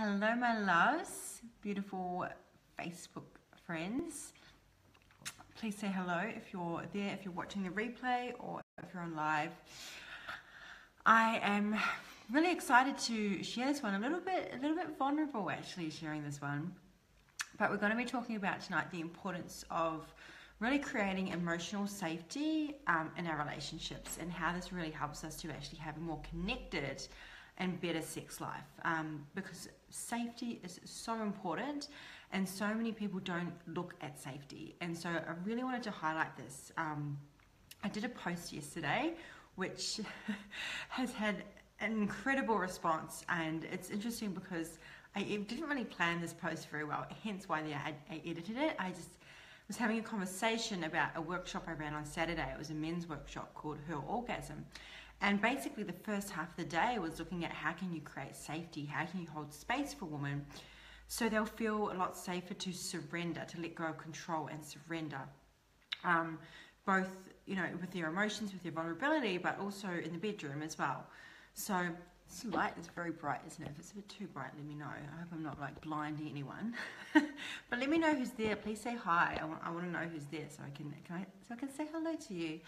Hello, my loves, beautiful Facebook friends. Please say hello if you're there, if you're watching the replay, or if you're on live. I am really excited to share this one. A little bit vulnerable, actually, sharing this one. But we're going to be talking about tonight the importance of really creating emotional safety in our relationships, and how this really helps us to actually have a more connected and better sex life, because safety is so important and so many people don't look at safety. And so I really wanted to highlight this. I did a post yesterday which has had an incredible response, and it's interesting because I didn't really plan this post very well, hence why I edited it. I just was having a conversation about a workshop I ran on Saturday. It was a men's workshop called Her Orgasm. And basically the first half of the day was looking at how can you create safety, how can you hold space for women so they'll feel a lot safer to surrender, to let go of control and surrender. Both, with their emotions, with their vulnerability, but also in the bedroom as well. So this light is very bright, isn't it? If it's a bit too bright, let me know. I hope I'm not blinding anyone. But let me know who's there. Please say hi. I want to know who's there so I can say hello to you.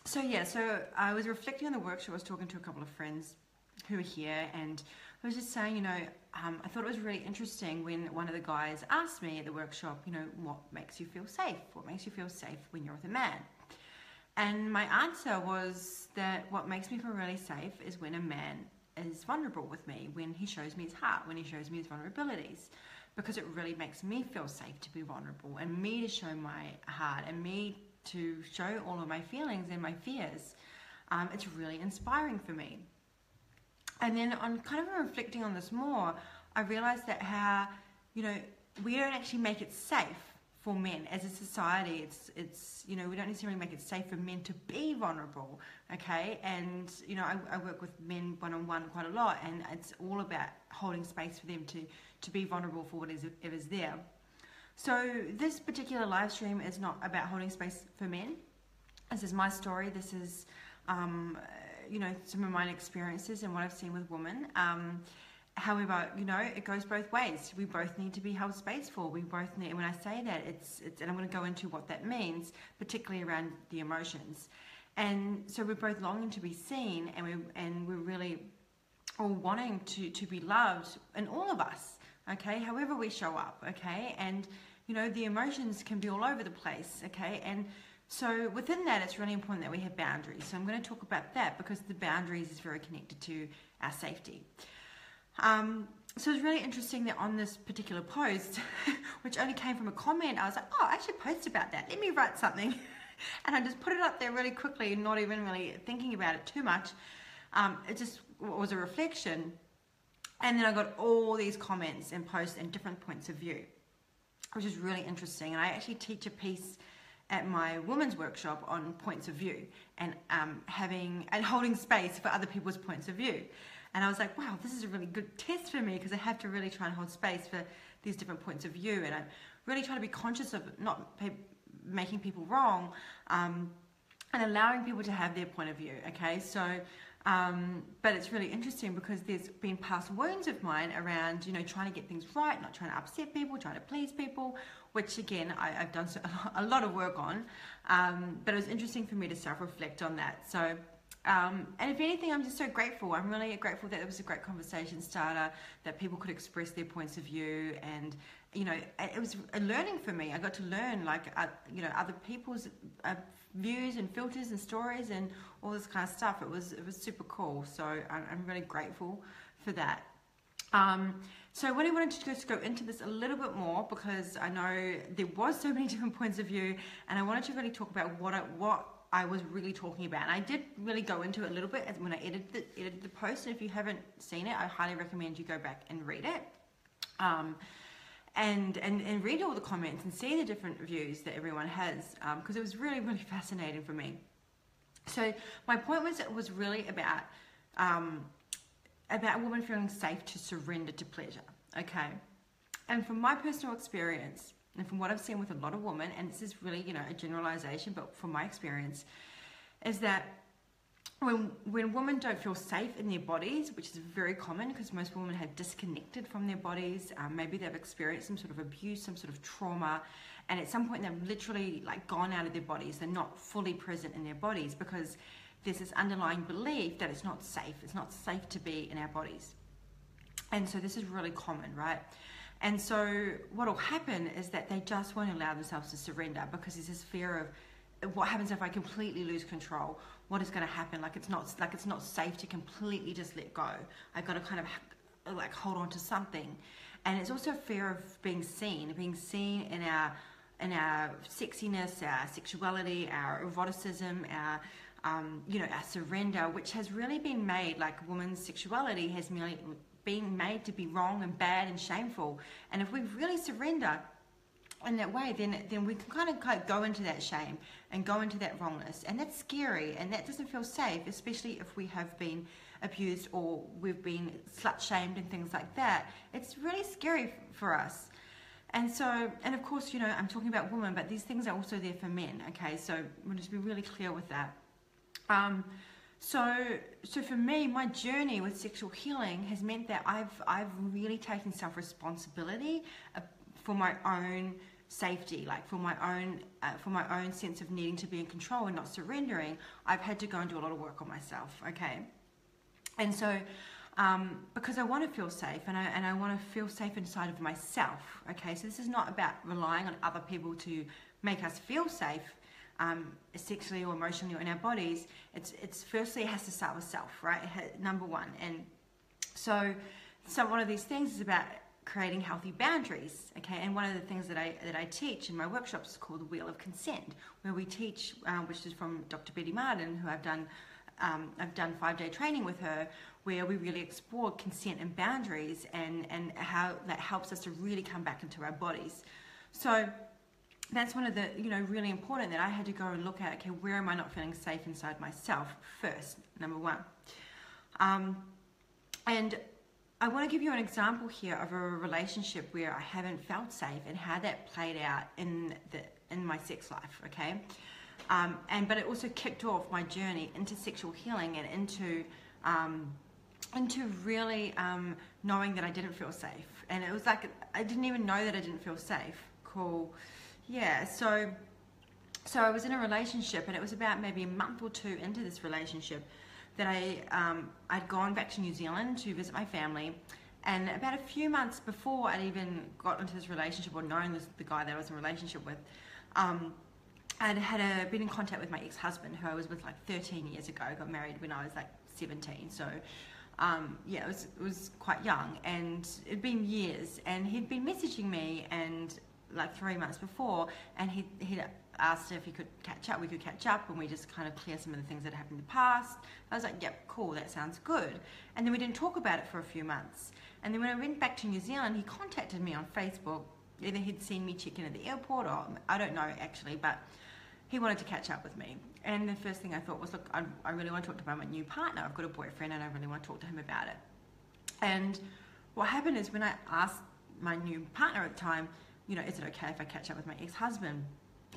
So I was reflecting on the workshop. I was talking to a couple of friends who were here, and I was just saying, I thought it was really interesting when one of the guys asked me at the workshop, what makes you feel safe? What makes you feel safe when you're with a man? And my answer was that what makes me feel really safe is when a man is vulnerable with me, when he shows me his heart, when he shows me his vulnerabilities, because it really makes me feel safe to be vulnerable, and me to show my heart, and me to show all of my feelings and my fears. It's really inspiring for me. And then on kind of reflecting on this more, I realized that how, we don't actually make it safe for men as a society. It's we don't necessarily make it safe for men to be vulnerable, okay? And, I work with men one-on-one quite a lot, and it's all about holding space for them to be vulnerable for whatever's there. So this particular live stream is not about holding space for men. This is my story. This is, some of my experiences and what I've seen with women. However, it goes both ways. We both need to be held space for. We both need, and when I say that, it's and I'm going to go into what that means, particularly around the emotions. And so we're both longing to be seen, and we're really all wanting to be loved, and all of us, okay, however we show up, okay, and the emotions can be all over the place, okay, and so within that, it's really important that we have boundaries. So I'm going to talk about that because the boundaries is very connected to our safety. So it's really interesting that on this particular post, which only came from a comment, I was like, oh, I should post about that. Let me write something. And I just put it up there really quickly, not even really thinking about it too much. It just was a reflection. And then I got all these comments and posts and different points of view, which is really interesting. And I actually teach a piece at my women's workshop on points of view and holding space for other people's points of view. And I was like, wow, this is a really good test for me, because I have to really try and hold space for these different points of view. And I'm really trying to be conscious of not making people wrong, and allowing people to have their point of view, okay? So, but it's really interesting because there's been past wounds of mine around, trying to get things right, not trying to upset people, trying to please people, which again, I've done a lot of work on, but it was interesting for me to self-reflect on that. So, and if anything, I'm just so grateful. I'm really grateful that it was a great conversation starter, that people could express their points of view, and it was a learning for me. I got to learn other people's views and filters and stories and all this kind of stuff. It was super cool. So I'm really grateful for that. So I really wanted to just go into this a little bit more, because I know there was so many different points of view, and I wanted to really talk about what I was really talking about. And I did really go into it a little bit when I edited the post. And if you haven't seen it, I highly recommend you go back and read it. And read all the comments and see the different views that everyone has, because it was really, really fascinating for me. So my point was really about a woman feeling safe to surrender to pleasure, okay? And from my personal experience, and from what I've seen with a lot of women, and this is really, a generalization, but from my experience, is that when women don't feel safe in their bodies, which is very common because most women have disconnected from their bodies, maybe they've experienced some sort of abuse, some sort of trauma, and at some point they've literally like gone out of their bodies. They're not fully present in their bodies because there's this underlying belief that it's not safe. It's not safe to be in our bodies. And so this is really common, right? And so what will happen is that they just won't allow themselves to surrender because there's this fear of what happens if I completely lose control? What is going to happen? Like it's not safe to completely just let go. I've got to kind of like hold on to something. And it's also a fear of being seen in our sexiness, our sexuality, our eroticism, our our surrender, which has really been made, like women's sexuality has merely been made to be wrong and bad and shameful. And if we really surrender in that way, then we can kind of go into that shame and go into that wrongness, and that's scary, and that doesn't feel safe, especially if we have been abused or we've been slut shamed and things like that. It's really scary for us. And so, and of course, I'm talking about women, but these things are also there for men. Okay, so we'll just be really clear with that. So for me, my journey with sexual healing has meant that I've really taken self-responsibility for my own safety, like for my own sense of needing to be in control and not surrendering. I've had to go and do a lot of work on myself. Okay, and so because I want to feel safe, and I want to feel safe inside of myself. Okay, so this is not about relying on other people to make us feel safe. Sexually or emotionally or in our bodies, it's firstly it has to start with self, right? Number one. And so one of these things is about creating healthy boundaries, okay? And one of the things that I teach in my workshops is called the Wheel of Consent, where we teach, which is from Dr. Betty Martin, who I've done 5-day training with her, where we really explore consent and boundaries and how that helps us to really come back into our bodies. So that's one of the, really important that I had to go and look at, okay, where am I not feeling safe inside myself first, number one. And I want to give you an example here of a relationship where I haven't felt safe and how that played out in my sex life, okay? But it also kicked off my journey into sexual healing and into really knowing that I didn't feel safe. And it was like, I didn't even know that I didn't feel safe. Cool. Yeah, so I was in a relationship, and it was about maybe a month or two into this relationship that I'd gone back to New Zealand to visit my family, and about a few months before I'd even got into this relationship or known the guy that I was in a relationship with, I'd been in contact with my ex-husband, who I was with like 13 years ago. I got married when I was like 17, so it was quite young, and it'd been years, and he'd been messaging me and like 3 months before, and he'd asked if he could catch up. We could catch up, and we just kind of clear some of the things that happened in the past. I was like, yep, cool, that sounds good. And then we didn't talk about it for a few months. And then when I went back to New Zealand, he contacted me on Facebook. Either he'd seen me check in at the airport, or I don't know actually, but he wanted to catch up with me. And the first thing I thought was, look, I really want to talk to my new partner. I've got a boyfriend, and I really want to talk to him about it. And what happened is, when I asked my new partner at the time, is it okay if I catch up with my ex-husband?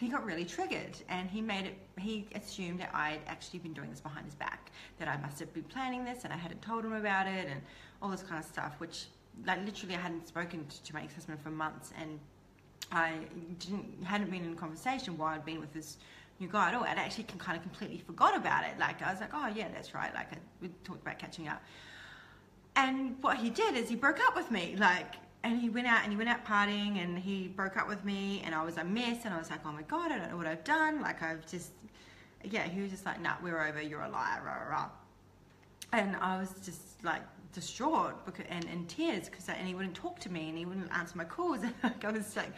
He got really triggered, and he assumed that I'd actually been doing this behind his back, that I must have been planning this and I hadn't told him about it and all this kind of stuff, which like literally I hadn't spoken to my ex-husband for months, and I hadn't been in a conversation while I'd been with this new guy at all. I'd actually kind of completely forgot about it. Like I was like, oh yeah, that's right. Like we talked about catching up. And what he did is he broke up with me, and he went out partying, and he broke up with me, and I was a mess, and I was like, oh my God, I don't know what I've done. He was just like, nah, we're over, you're a liar, rah, rah, rah. And I was just like distraught and in tears, and he wouldn't talk to me, and he wouldn't answer my calls, and I was like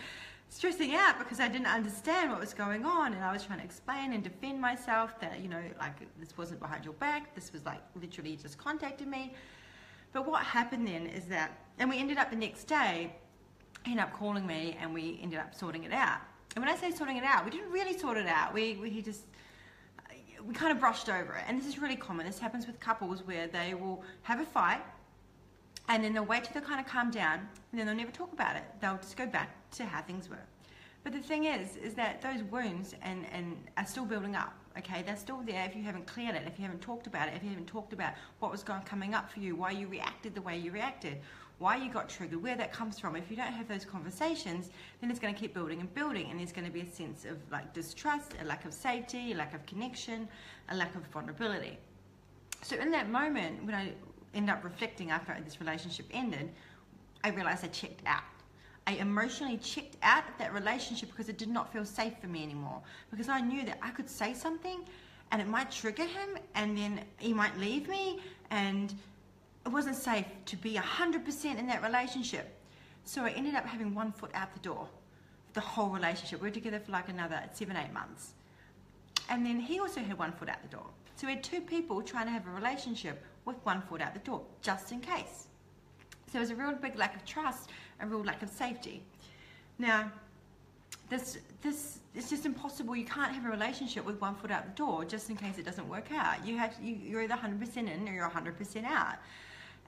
stressing out because I didn't understand what was going on, and I was trying to explain and defend myself that, this wasn't behind your back, this was like literally you just contacted me. But what happened then is that, and we ended up the next day, he ended up calling me, and we ended up sorting it out. And when I say sorting it out, we didn't really sort it out. We kind of brushed over it. And this is really common. This happens with couples where they will have a fight, and then they'll wait till they kind of calm down, and then they'll never talk about it. They'll just go back to how things were. But the thing is that those wounds and are still building up. Okay, they're still there if you haven't cleared it, if you haven't talked about it, if you haven't talked about what was coming up for you, why you reacted the way you reacted, why you got triggered, where that comes from. If you don't have those conversations, then it's going to keep building and building, and there's going to be a sense of like distrust, a lack of safety, a lack of connection, a lack of vulnerability. So in that moment, when I ended up reflecting after this relationship ended, I realized I checked out. I emotionally checked out of that relationship because it did not feel safe for me anymore. Because I knew that I could say something and it might trigger him, and then he might leave me, and it wasn't safe to be 100% in that relationship. So I ended up having one foot out the door, the whole relationship. We were together for like another 7-8 months. And then he also had one foot out the door. So we had two people trying to have a relationship with one foot out the door, just in case. So there was a real big lack of trust, a real lack of safety. Now, this it's just impossible. You can't have a relationship with one foot out the door just in case it doesn't work out. You're either 100% in or you're 100% out.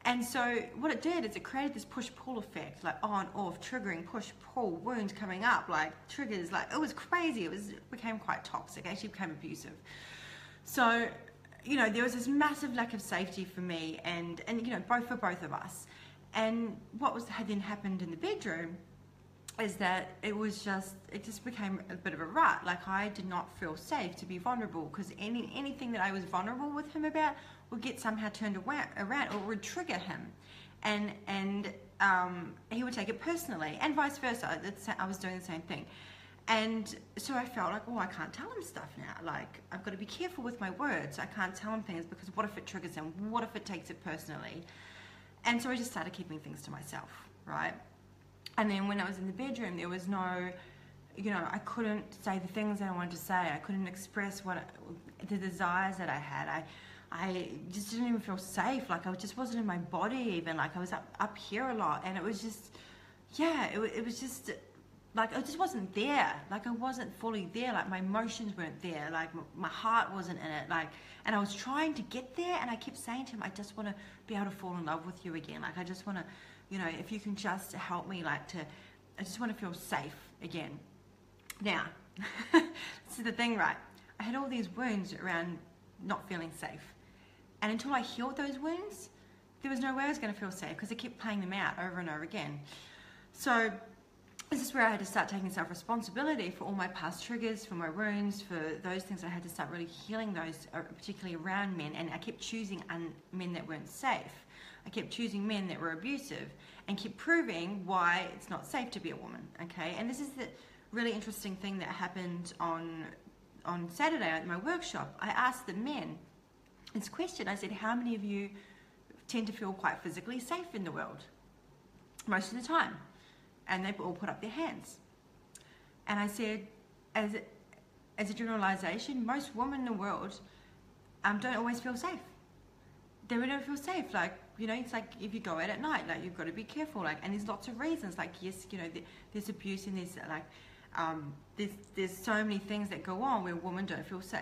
And so what it did is it created this push-pull effect, like on, off, triggering, push-pull, wounds coming up, like triggers, like it was crazy. It became quite toxic, actually became abusive. So, you know, there was this massive lack of safety for me and you know, for both of us. And what had then happened in the bedroom is that it just became a bit of a rut. Like I did not feel safe to be vulnerable, because anything that I was vulnerable with him about would get somehow turned around or would trigger him, and he would take it personally, and vice versa. I was doing the same thing. And so I felt like, oh, I can't tell him stuff now. Like, I've got to be careful with my words. I can't tell him things because what if it triggers him? What if it takes it personally? And so I just started keeping things to myself, right? And then when I was in the bedroom, there was no, you know, I couldn't say the things that I wanted to say. I couldn't express the desires that I had. I just didn't even feel safe. Like I just wasn't in my body even. Like I was up here a lot. And it was just, yeah, it was just, like I just wasn't there. Like I wasn't fully there. Like my emotions weren't there. Like my heart wasn't in it. Like, and I was trying to get there, and I kept saying to him, I just want to be able to fall in love with you again. Like I just want to, you know, if you can just help me, like I just want to feel safe again. Now, this is the thing, right? I had all these wounds around not feeling safe. And until I healed those wounds, there was no way I was going to feel safe, because I kept playing them out over and over again. So this is where I had to start taking self-responsibility for all my past triggers, for my wounds, for those things. I had to start really healing those, particularly around men. And I kept choosing men that weren't safe. I kept choosing men that were abusive, and kept proving why it's not safe to be a woman, okay? And this is the really interesting thing that happened on Saturday at my workshop. I asked the men this question. I said, how many of you tend to feel quite physically safe in the world? Most of the time. And they all put up their hands. And I said, as a generalization, most women in the world don't always feel safe. They don't feel safe. Like, you know, it's like if you go out at night, like you've got to be careful. Like, and there's lots of reasons. Like, yes, you know, there's abuse, and there's like, there's so many things that go on where women don't feel safe.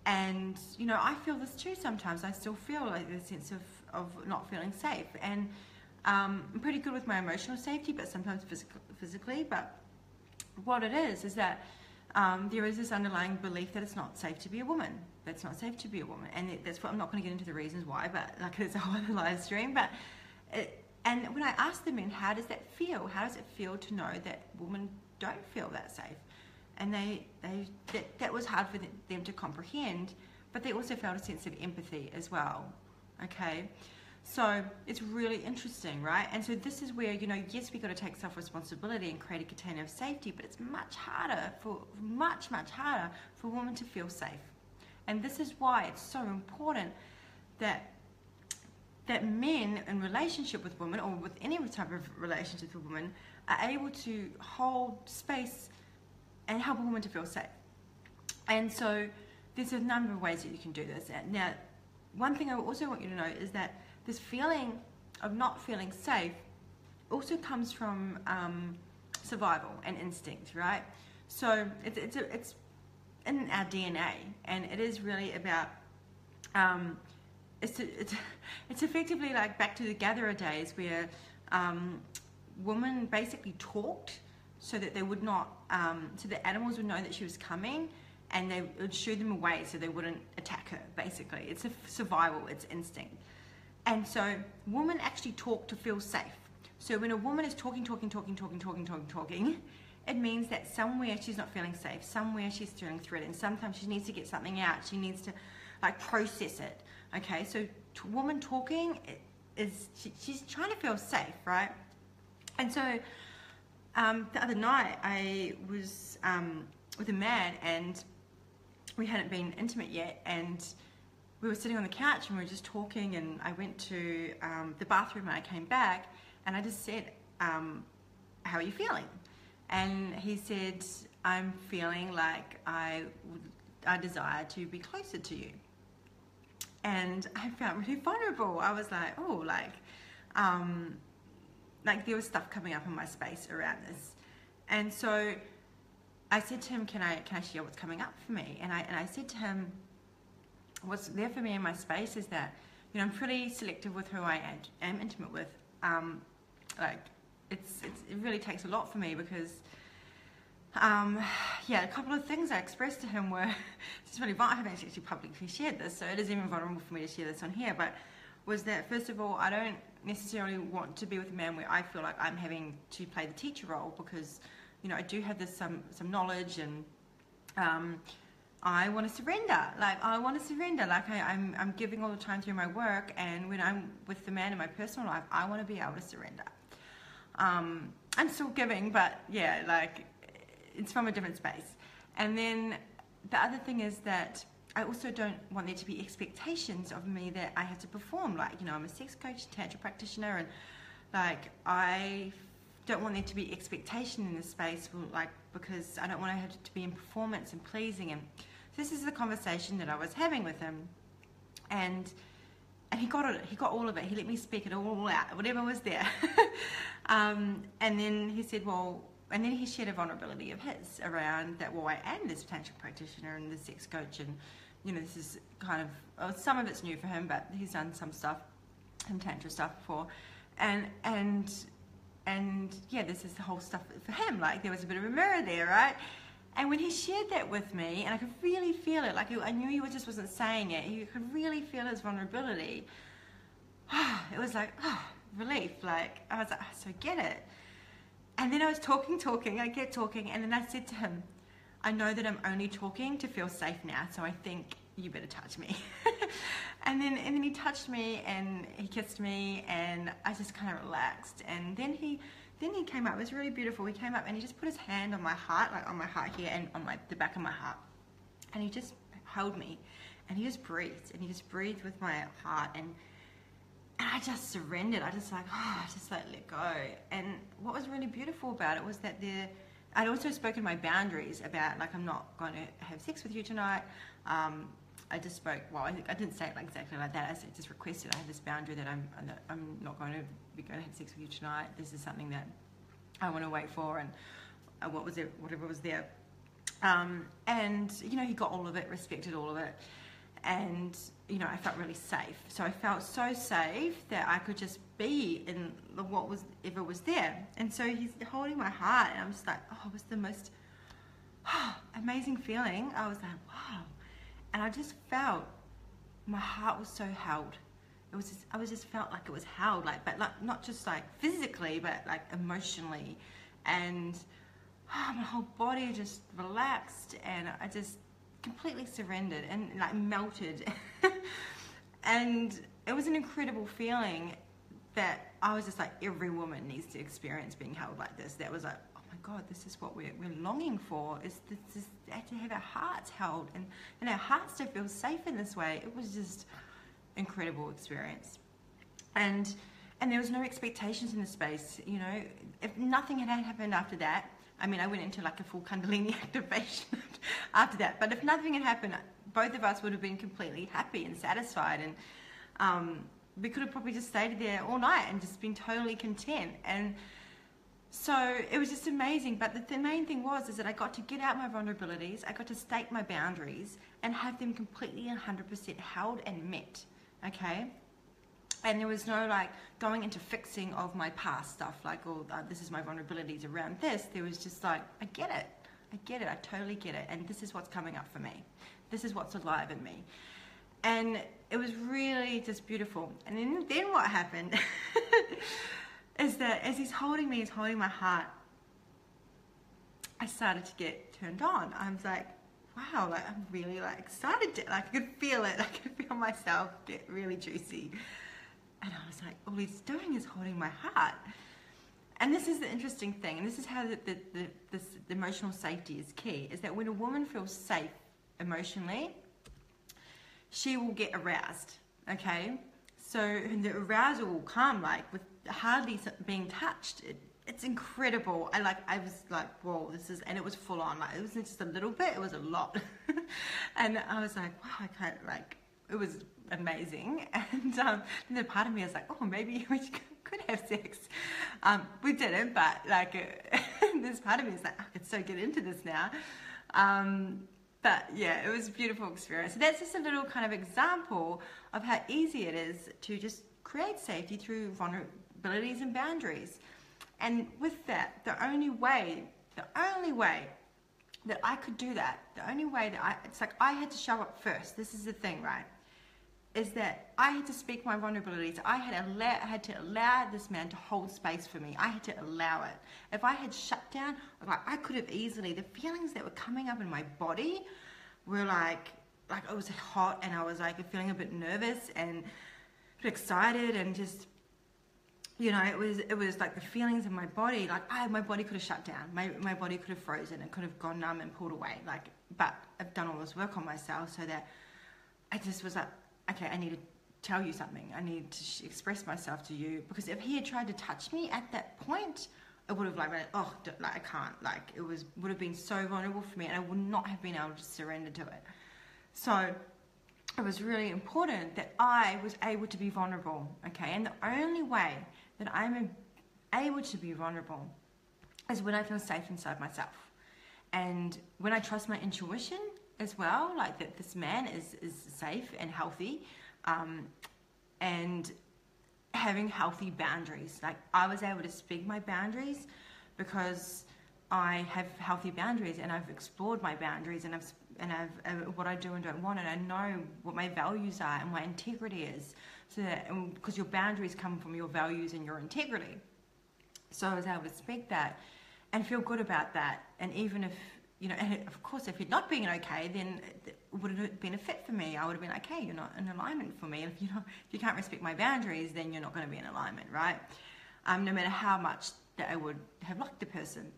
And, you know, I feel this too sometimes. I still feel like the sense of not feeling safe. And I'm pretty good with my emotional safety, but sometimes physically. But what it is that there is this underlying belief that it's not safe to be a woman. That's not safe to be a woman. And that's what, I'm not going to get into the reasons why, but like it's a whole other live stream. But and when I asked the men, how does that feel? How does it feel to know that women don't feel that safe? And that was hard for them to comprehend, but they also felt a sense of empathy as well. Okay, so it's really interesting, right? And so this is where, you know, yes, we've got to take self-responsibility and create a container of safety, but it's much harder for women to feel safe. And this is why it's so important that men in relationship with women, or with any type of relationship with women, are able to hold space and help a woman to feel safe. And so there's a number of ways that you can do this. Now, one thing I also want you to know is that this feeling of not feeling safe also comes from survival and instinct, right? So it's in our DNA, and it is really about it's effectively like back to the gatherer days, where women basically talked so that they would not, so the animals would know that she was coming, and they would shoo them away so they wouldn't attack her, basically. It's a survival, it's instinct. And so women actually talk to feel safe. So when a woman is talking, it means that somewhere she's not feeling safe, somewhere she's feeling threatened, sometimes she needs to get something out, she needs to like process it. Okay, so woman talking she's trying to feel safe, right? And so the other night I was with a man, and we hadn't been intimate yet, and we were sitting on the couch and we were just talking, and I went to the bathroom and I came back and I just said, how are you feeling? And he said, I'm feeling like I desire to be closer to you. And I felt really vulnerable. I was like, oh, like there was stuff coming up in my space around this. And so I said to him, can I share what's coming up for me? And I said to him, what's there for me in my space is that, you know, I'm pretty selective with who I am intimate with. Like it really takes a lot for me, because yeah, a couple of things I expressed to him were just really vulnerable. I haven't actually publicly shared this, so it is even vulnerable for me to share this on here, but was that, first of all, I don't necessarily want to be with a man where I feel like I'm having to play the teacher role, because, you know, I do have this some knowledge, and I want to surrender. Like, I want to surrender. Like, I'm giving all the time through my work, and when I'm with the man in my personal life, I want to be able to surrender. I'm still giving, but yeah, like, it's from a different space. And then the other thing is that I also don't want there to be expectations of me that I have to perform. Like, you know, I'm a sex coach, tantra practitioner, and like, I don't want there to be expectation in this space, like, because I don't want to have to be in performance and pleasing. And this is the conversation that I was having with him, and he got it. He got all of it. He let me speak it all out, whatever was there. And then he said, well, and then he shared a vulnerability of his around that, well, I am this tantra practitioner and this sex coach, and, you know, this is kind of, well, some of it's new for him, but he's done some stuff, some tantra stuff before, and yeah, this is the whole stuff for him. Like, there was a bit of a mirror there, right? And when he shared that with me, and I could really feel it, like, I knew he just wasn't saying it, you could really feel his vulnerability. It was like, relief. Like, I was like, so I get it. And then I was talking, I kept talking, and then I said to him, I know that I'm only talking to feel safe now, so I think you better touch me. and then he touched me, and he kissed me, and I just kind of relaxed. And then he came up. It was really beautiful. He came up and he just put his hand on my heart, like on my heart here, and on the back of my heart, and he just held me, and he just breathed, with my heart, and I just surrendered. I just like, let go. And what was really beautiful about it was that I'd also spoken my boundaries about, like, I'm not going to have sex with you tonight. I just spoke, well, I didn't say it like exactly like that. I just requested, I had this boundary that I'm not going to be going to have sex with you tonight. This is something that I want to wait for, and whatever was there. And, you know, he got all of it, respected all of it. And, you know, I felt really safe. So I felt so safe that I could just be in whatever was there. And so he's holding my heart, and I'm just like, it was the most amazing feeling. I was like, wow. And I just felt my heart was so held. I just felt like it was held, like, but like, not just like physically, but like emotionally. And my whole body just relaxed, and I just completely surrendered and like melted. And it was an incredible feeling that I was just like, every woman needs to experience being held like this. That was like, oh my God, this is what we're longing for, is to have our hearts held, and our hearts to feel safe in this way. It was just incredible experience. And there was no expectations in the space, you know. If nothing had happened after that, I mean, I went into like a full Kundalini activation after that. But if nothing had happened, both of us would have been completely happy and satisfied. And we could have probably just stayed there all night and just been totally content. And so it was just amazing. But the main thing is that I got to get out my vulnerabilities. I got to state my boundaries and have them completely 100% held and met. Okay? And there was no like going into fixing of my past stuff, like, oh, this is my vulnerabilities around this. There was just like, I get it. I get it, I totally get it, and this is what's coming up for me. This is what's alive in me. And it was really just beautiful. And then what happened is that as he's holding me, he's holding my heart, I started to get turned on. I was like, wow, like I'm really like excited. Like I could feel it. I could feel myself get really juicy. And I was like, all he's doing is holding my heart. And this is the interesting thing, and this is how the emotional safety is key, is that when a woman feels safe emotionally, she will get aroused, okay? So the arousal will come like with hardly being touched. It's incredible. I was like, whoa, this is, and it was full on. Like it wasn't just a little bit, it was a lot. And I was like, wow, I can't, like, it was amazing. And then part of me was like, oh, maybe we could have sex. We didn't, but like this part of me is like, I could so get into this now. But yeah, it was a beautiful experience. So that's just a little kind of example of how easy it is to just create safety through vulnerabilities and boundaries. And with that, the only way that I could do that, the only way that it's like I had to show up first. This is the thing, right? Is that I had to speak my vulnerabilities. I had to allow this man to hold space for me. I had to allow it. If I had shut down, I could have easily, the feelings that were coming up in my body were like it was hot, and I was like feeling a bit nervous and a bit excited, and just, you know, it was like the feelings in my body, like my body could have shut down. My body could have frozen. It could have gone numb and pulled away. Like, but I've done all this work on myself so that I just was like, okay, I need to tell you something. I need to express myself to you, because if he had tried to touch me at that point, it would have like, oh, like I can't. Like it would have been so vulnerable for me, and I would not have been able to surrender to it. So it was really important that I was able to be vulnerable. Okay, and the only way that I'm able to be vulnerable is when I feel safe inside myself, and when I trust my intuition as well, like that this man is safe and healthy, and having healthy boundaries. Like I was able to speak my boundaries because I have healthy boundaries, and I've explored my boundaries, and I've what I do and don't want, and I know what my values are and my integrity is. So that, because your boundaries come from your values and your integrity, so I was able to speak that and feel good about that. And even if, you know, and of course, if you're not being okay, then it would have been a fit for me. I would have been like, hey, you're not in alignment for me. And if you can't respect my boundaries, then you're not going to be in alignment, right? No matter how much that I would have liked the person,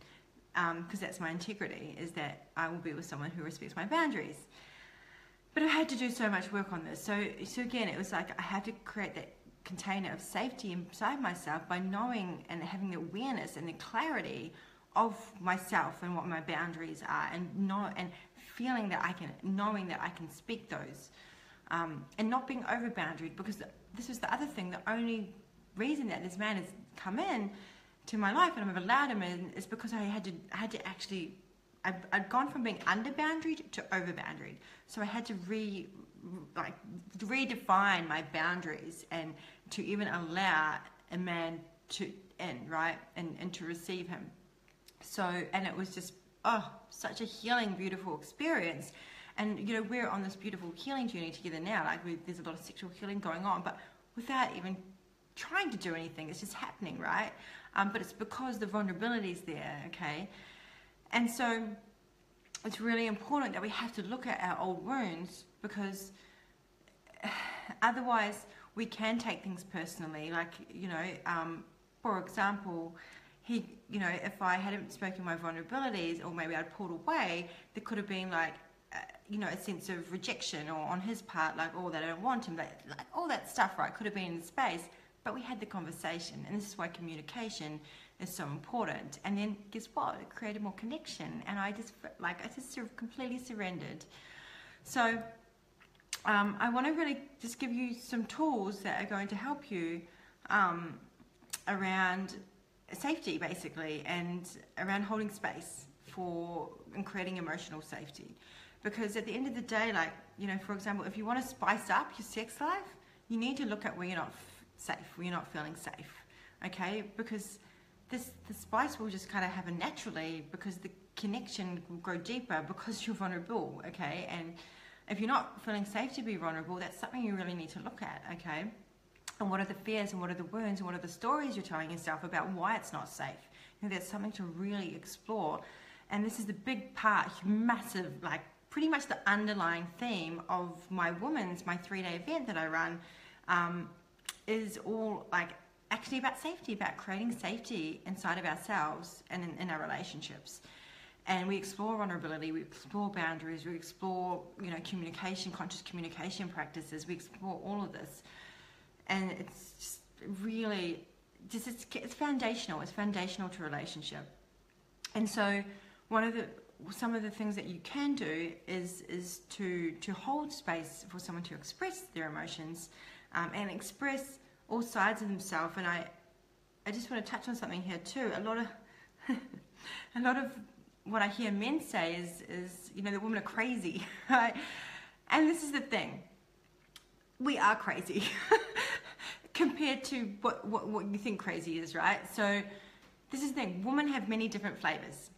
because that's my integrity, is that I will be with someone who respects my boundaries. But I had to do so much work on this. So again, it was like I had to create that container of safety inside myself by knowing and having the awareness and the clarity of myself and what my boundaries are, and knowing that I can speak those, and not being over boundaried, because this was the other thing. The only reason that this man has come in to my life and I've allowed him in is because I had to actually, I'd gone from being under boundaried to over boundaried. So I had to redefine my boundaries, and to even allow a man to in, right, and to receive him. So, and it was just, such a healing, beautiful experience. And, you know, we're on this beautiful healing journey together now. Like, there's a lot of sexual healing going on, but without even trying to do anything, it's just happening, right? But it's because the vulnerability is there, okay? And so it's really important that we have to look at our old wounds, because otherwise we can take things personally. Like, you know, for example, if I hadn't spoken my vulnerabilities, or maybe I'd pulled away, there could have been like, a sense of rejection, or on his part, like, that I don't want him, like all that stuff, right, could have been in the space. But we had the conversation, and this is why communication is so important. And then guess what? It created more connection, and I just sort of completely surrendered. So I want to really just give you some tools that are going to help you around safety, basically, and around holding space and creating emotional safety. Because at the end of the day, like, you know, for example, if you want to spice up your sex life, you need to look at where you're not safe, where you're not feeling safe, okay? Because the spice will just kind of happen naturally because the connection will grow deeper because you're vulnerable, okay? And if you're not feeling safe to be vulnerable, that's something you really need to look at, okay? And what are the fears and what are the wounds and what are the stories you're telling yourself about why it's not safe? You know, that's something to really explore. And this is the big part, massive, like pretty much the underlying theme of my 3-day event that I run, is all like actually about safety, about creating safety inside of ourselves and in our relationships. And we explore vulnerability, we explore boundaries, we explore, you know, communication, conscious communication practices, we explore all of this. And it's just really, it's foundational to relationship. And so some of the things that you can do is to hold space for someone to express their emotions, and express all sides of themselves. And I just want to touch on something here too. A lot of what I hear men say is, you know, the women are crazy, right? And this is the thing. We are crazy compared to what you think crazy is, right? So this is the thing. Women have many different flavors.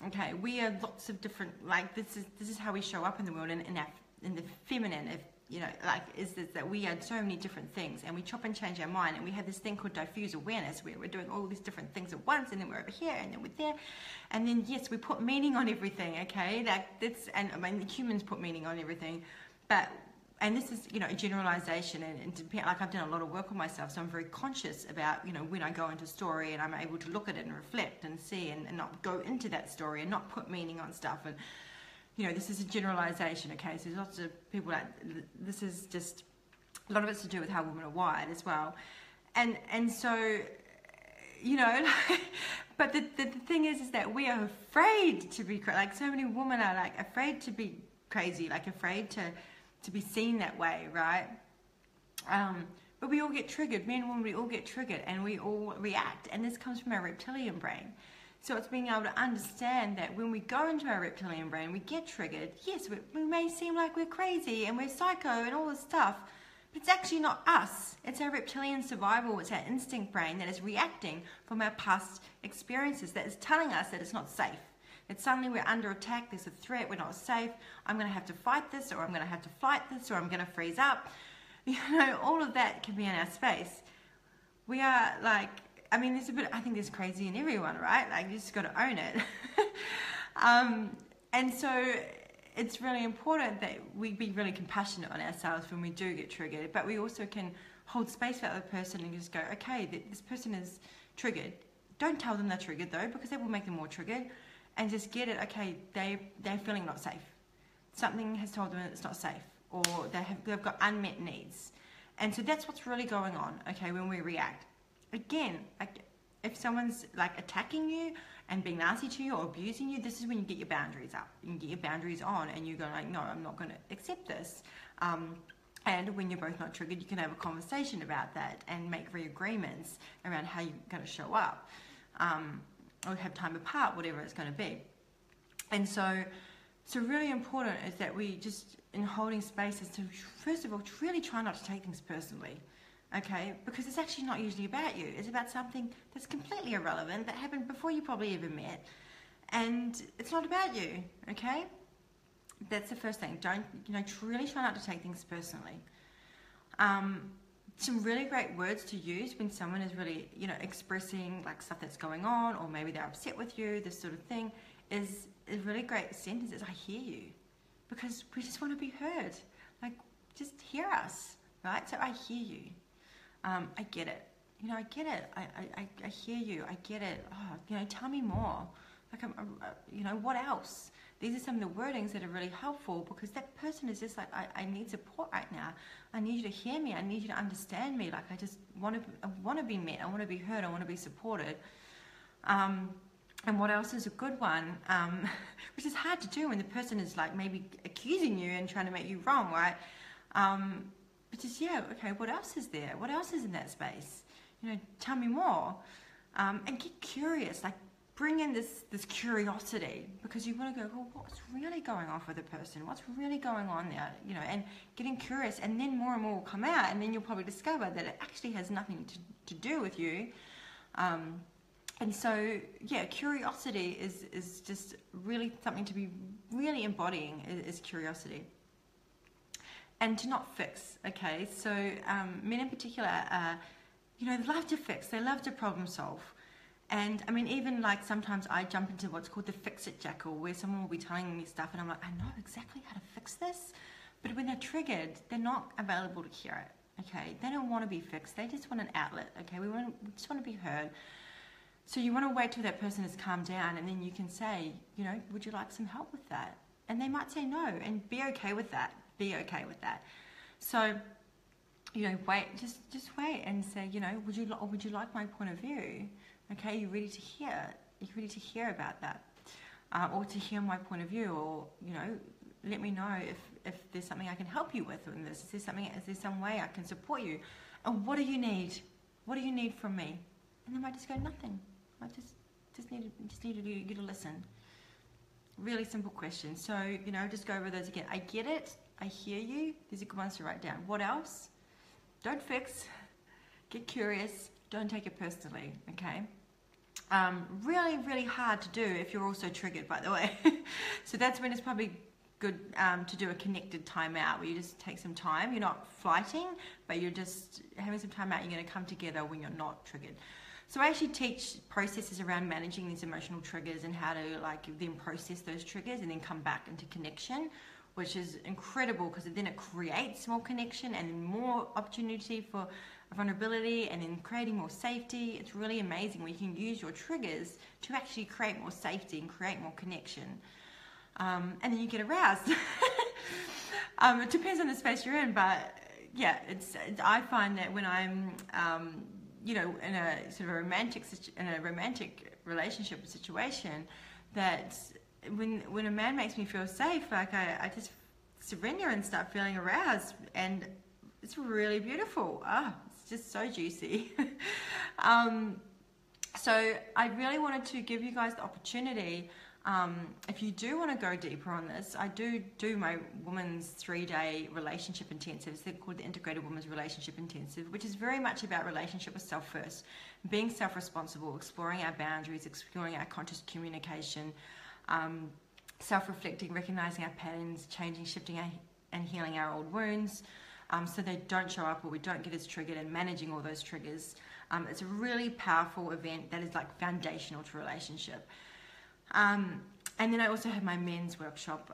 Okay, we are lots of different, like this is how we show up in the world, in the feminine, if you know, like is this, that we are so many different things, and we chop and change our mind, and we have this thing called diffuse awareness where we're doing all these different things at once, and then we're over here, and then we're there, and then yes, we put meaning on everything. Okay, and I mean humans put meaning on everything, and this is, you know, a generalization, and like I've done a lot of work on myself, so I'm very conscious about, you know, when I go into a story and I'm able to look at it and reflect and see and not go into that story and not put meaning on stuff. And, you know, this is a generalization, okay? So there's lots of people that, this is just, a lot of it's to do with how women are wired as well. And so, you know, but the thing is that we are afraid to be, like so many women are like afraid to be crazy, like afraid to be seen that way, right? But we all get triggered, men and women, we all get triggered and we all react, and this comes from our reptilian brain. So it's being able to understand that when we go into our reptilian brain, we get triggered. Yes, we may seem like we're crazy and we're psycho and all this stuff, but it's actually not us. It's our reptilian survival, it's our instinct brain that is reacting from our past experiences, that is telling us that it's not safe. That suddenly we're under attack, there's a threat, we're not safe, I'm going to have to fight this, or I'm going to have to fight this, or I'm going to freeze up. You know, all of that can be in our space. We are like, I mean, I think there's crazy in everyone, right? Like, you just got to own it. And so it's really important that we be really compassionate on ourselves when we do get triggered, but we also can hold space for the other person and just go, okay, this person is triggered. Don't tell them they're triggered though, because that will make them more triggered. And just get it, okay, they're feeling not safe. Something has told them it's not safe, or they've got unmet needs. And so that's what's really going on, okay, when we react. Again, like, if someone's like attacking you and being nasty to you or abusing you, this is when you get your boundaries up. You can get your boundaries on and you go like, no, I'm not going to accept this. And when you're both not triggered, you can have a conversation about that and make agreements around how you're going to show up. Or have time apart, whatever it's going to be. And so really important is that we just, in holding space, is to, first of all, to really try not to take things personally, okay? Because it's actually not usually about you. It's about something that's completely irrelevant, that happened before you probably ever met, and it's not about you, okay? That's the first thing. Don't, you know, really try not to take things personally. Some really great words to use when someone is really, you know, expressing like stuff that's going on, or maybe they're upset with you, this sort of thing, is a really great sentence is, I hear you. Because we just want to be heard. Like, just hear us, right? So I hear you. I get it. You know, I get it. I hear you. I get it. Oh, you know, tell me more. Like, you know, what else? These are some of the wordings that are really helpful, because that person is just like, I need support right now. I need you to hear me. I need you to understand me. Like, I want to be met. I want to be heard. I want to be supported. And what else is a good one? Which is hard to do when the person is like maybe accusing you and trying to make you wrong, right? But just, yeah, okay, what else is there? What else is in that space? You know, tell me more. And get curious, like, bring in this curiosity, because you want to go, well, what's really going on for the person? What's really going on there? You know, and getting curious, and then more and more will come out, and then you'll probably discover that it actually has nothing to do with you. And so, yeah, curiosity is just really something to be really embodying, is curiosity. And to not fix, okay? So men in particular, you know, they love to fix, they love to problem solve. And I mean, even like sometimes I jump into what's called the fix-it jackal, where someone will be telling me stuff and I'm like, I know exactly how to fix this. But when they're triggered, they're not available to hear it, okay? They don't want to be fixed, they just want an outlet, okay? We just want to be heard. So you want to wait till that person has calmed down, and then you can say, you know, would you like some help with that? And they might say no, and be okay with that. Be okay with that. So, you know, wait, just wait and say, you know, would you like my point of view? Okay, are you ready to hear? Are you ready to hear about that? Or to hear my point of view, or, you know, let me know if there's something I can help you with in this. Is there some way I can support you? And what do you need? What do you need from me? And they might just go, nothing. I just need you to listen. Really simple questions. So, you know, just go over those again. I get it. I hear you. These are good ones to write down. What else? Don't fix. Get curious. Don't take it personally, okay? Really, really hard to do if you're also triggered, by the way. So that's when it's probably good to do a connected timeout, where you just take some time. You're not fighting, but you're just having some time out. You're going to come together when you're not triggered. So I actually teach processes around managing these emotional triggers and how to like then process those triggers and then come back into connection, which is incredible because then it creates more connection and more opportunity for vulnerability and then creating more safety. It's really amazing when you can use your triggers to actually create more safety and create more connection. And then you get aroused. It depends on the space you're in, but yeah, I find that when I'm you know, in a sort of a romantic relationship situation, that when a man makes me feel safe, like I just surrender and start feeling aroused, and it's really beautiful. It's just so juicy. So I really wanted to give you guys the opportunity. If you do want to go deeper on this, I do my women's 3-day relationship intensives. They're called the Integrated Women's Relationship Intensive, which is very much about relationship with self first, being self-responsible, exploring our boundaries, exploring our conscious communication, self-reflecting, recognizing our patterns, changing, shifting, and healing our old wounds, so they don't show up or we don't get as triggered, and managing all those triggers. It's a really powerful event that is like foundational to relationship. And then I also have my men's workshop,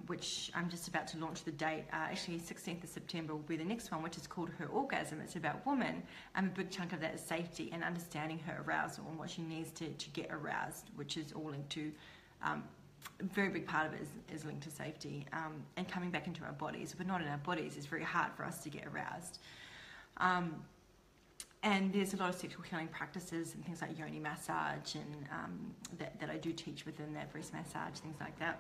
which I'm just about to launch the date. Actually, 16th of September will be the next one, which is called Her Orgasm. It's about women, and a big chunk of that is safety and understanding her arousal and what she needs to get aroused, which is all linked to, a very big part of it is linked to safety, and coming back into our bodies. If we're not in our bodies, it's very hard for us to get aroused. And there's a lot of sexual healing practices and things like yoni massage and that I do teach within that, breast massage, things like that.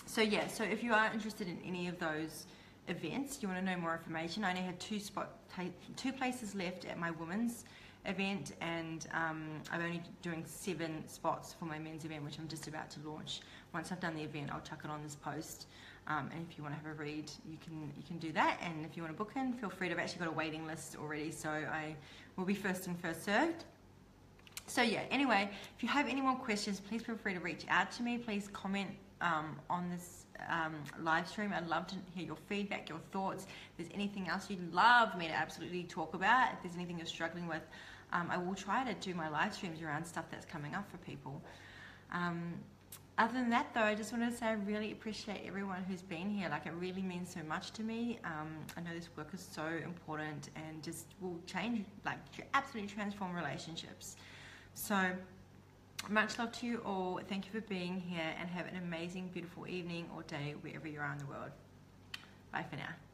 So yeah, so if you are interested in any of those events, you want to know more information, I only have two places left at my women's event, and I'm only doing 7 spots for my men's event, which I'm just about to launch. Once I've done the event, I'll chuck it on this post. And if you want to have a read, you can do that. And if you want to book in, feel free to. I've actually got a waiting list already, so I will be first and first served. So yeah, anyway, if you have any more questions, please feel free to reach out to me. Please comment on this live stream. I'd love to hear your feedback, your thoughts. If there's anything else you'd love me to absolutely talk about, if there's anything you're struggling with, I will try to do my live streams around stuff that's coming up for people. Other than that, though, I just wanted to say I really appreciate everyone who's been here. Like, it really means so much to me. I know this work is so important and just will change, like, absolutely transform relationships. So, much love to you all. Thank you for being here, and have an amazing, beautiful evening or day wherever you are in the world. Bye for now.